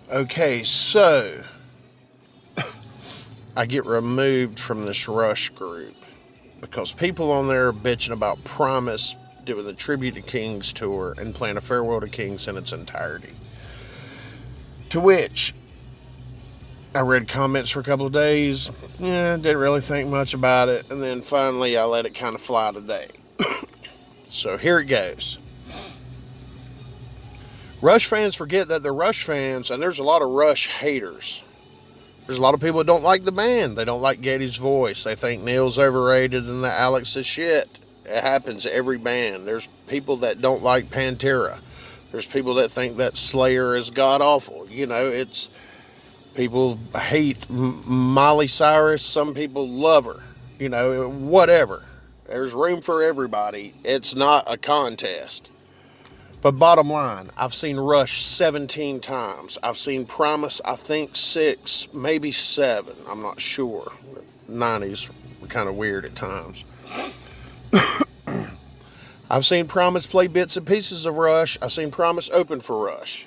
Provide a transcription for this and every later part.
Okay, so I get removed from this Rush group because people on there are bitching about Primus doing the Tribute to Kings tour and playing a Farewell to Kings in its entirety. To which I read comments for a couple of days, didn't really think much about it, and then finally I let it kind of fly today. So here it goes. Rush fans forget that they're Rush fans, and there's a lot of Rush haters. There's a lot of people that don't like the band. They don't like Geddy's voice. They think Neil's overrated and that Alex is shit. It happens to every band. There's people that don't like Pantera. There's people that think that Slayer is god awful. It's people hate Miley Cyrus. Some people love her. Whatever. There's room for everybody. It's not a contest. But bottom line, I've seen Rush 17 times. I've seen Primus, I think 6, maybe 7. I'm not sure. 90s were kind of weird at times. I've seen Primus play bits and pieces of Rush. I've seen Primus open for Rush.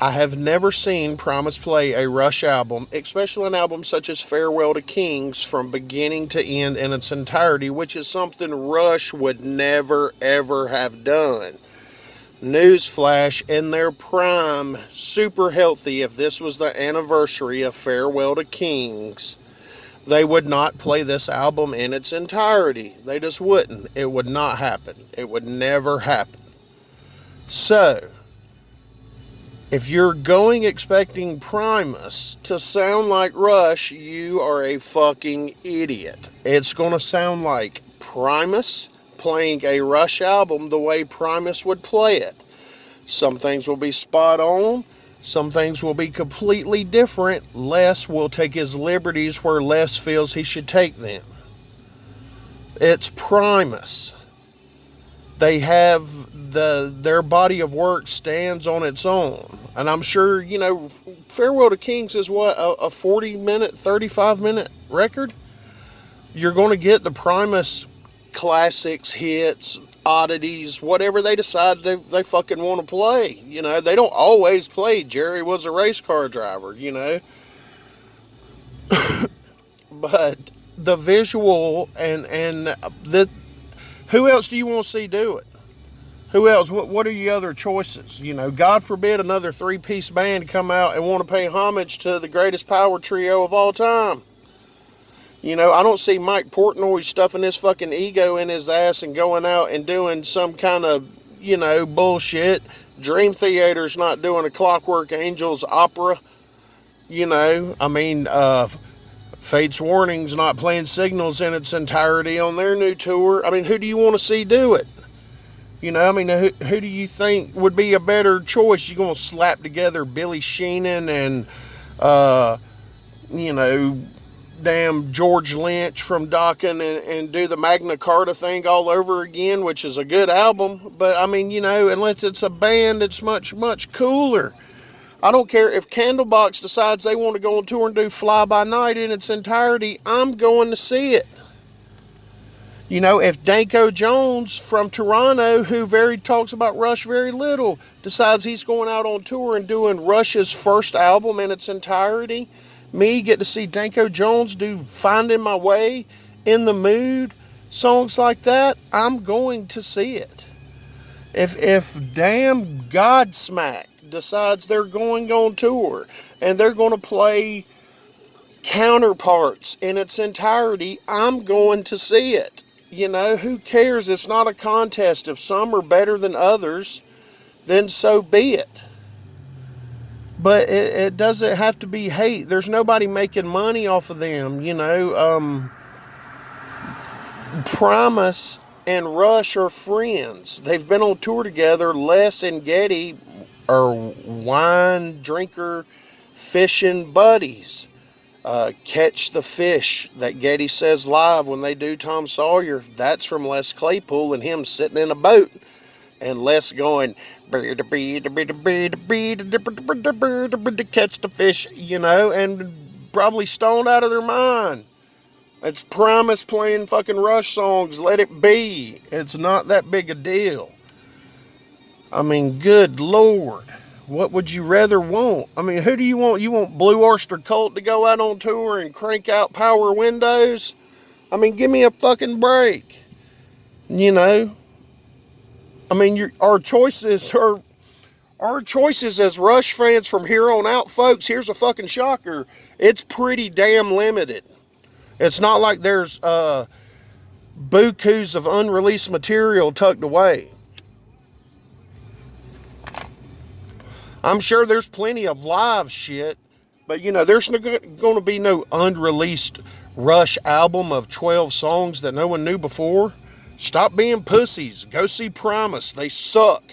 I have never seen Primus play a Rush album, especially an album such as Farewell to Kings, from beginning to end in its entirety, which is something Rush would never, ever have done. Newsflash, in their prime, super healthy, if this was the anniversary of Farewell to Kings, they would not play this album in its entirety. They just wouldn't. It would not happen. It would never happen. So, if you're going expecting Primus to sound like Rush, you are a fucking idiot. It's going to sound like Primus playing a Rush album the way Primus would play it. Some things will be spot on. Some things will be completely different. Les will take his liberties where Les feels he should take them. It's Primus. They have their body of work stands on its own. And I'm sure, Farewell to Kings is what, a 40-minute, 35-minute record? You're going to get the Primus classics, hits, oddities, whatever they decide they fucking want to play. They don't always play Jerry Was a Race Car Driver, But the visual and the who else do you want to see do it? Who else? What are your other choices? God forbid another 3-piece band come out and want to pay homage to the greatest power trio of all time. I don't see Mike Portnoy stuffing his fucking ego in his ass and going out and doing some kind of, bullshit. Dream Theater's not doing a Clockwork Angels opera. Fate's Warning's not playing Signals in its entirety on their new tour. Who do you want to see do it? Who do you think would be a better choice? You going to slap together Billy Sheehan and, damn George Lynch from Dokken and do the Magna Carta thing all over again, which is a good album. But, unless it's a band, it's much, much cooler. I don't care if Candlebox decides they want to go on tour and do Fly By Night in its entirety, I'm going to see it. If Danko Jones from Toronto, who talks about Rush very little, decides he's going out on tour and doing Rush's first album in its entirety, me get to see Danko Jones do Finding My Way, In the Mood, songs like that, I'm going to see it. If damn Godsmack decides they're going on tour and they're going to play Counterparts in its entirety, I'm going to see it. Who cares? It's not a contest. If some are better than others, then so be it. But it doesn't have to be hate. There's nobody making money off of them, Primus and Rush are friends. They've been on tour together. Les and Geddy are wine drinker, fishing buddies. Catch the Fish that Geddy says live when they do Tom Sawyer. That's from Les Claypool and him sitting in a boat. And Les going, catch the fish, and probably stoned out of their mind. It's Primus playing fucking Rush songs, Let It Be. It's not that big a deal. Good Lord. What would you rather want? I mean, who do you want? You want Blue Oyster Cult to go out on tour and crank out Power Windows? I mean, give me a fucking break. You know? I mean, our choices as Rush fans from here on out, folks, here's a fucking shocker. It's pretty damn limited. It's not like there's bukus of unreleased material tucked away. I'm sure there's plenty of live shit, but you know, there's going to be no unreleased Rush album of 12 songs that no one knew before. Stop being pussies. Go see Primus. They suck.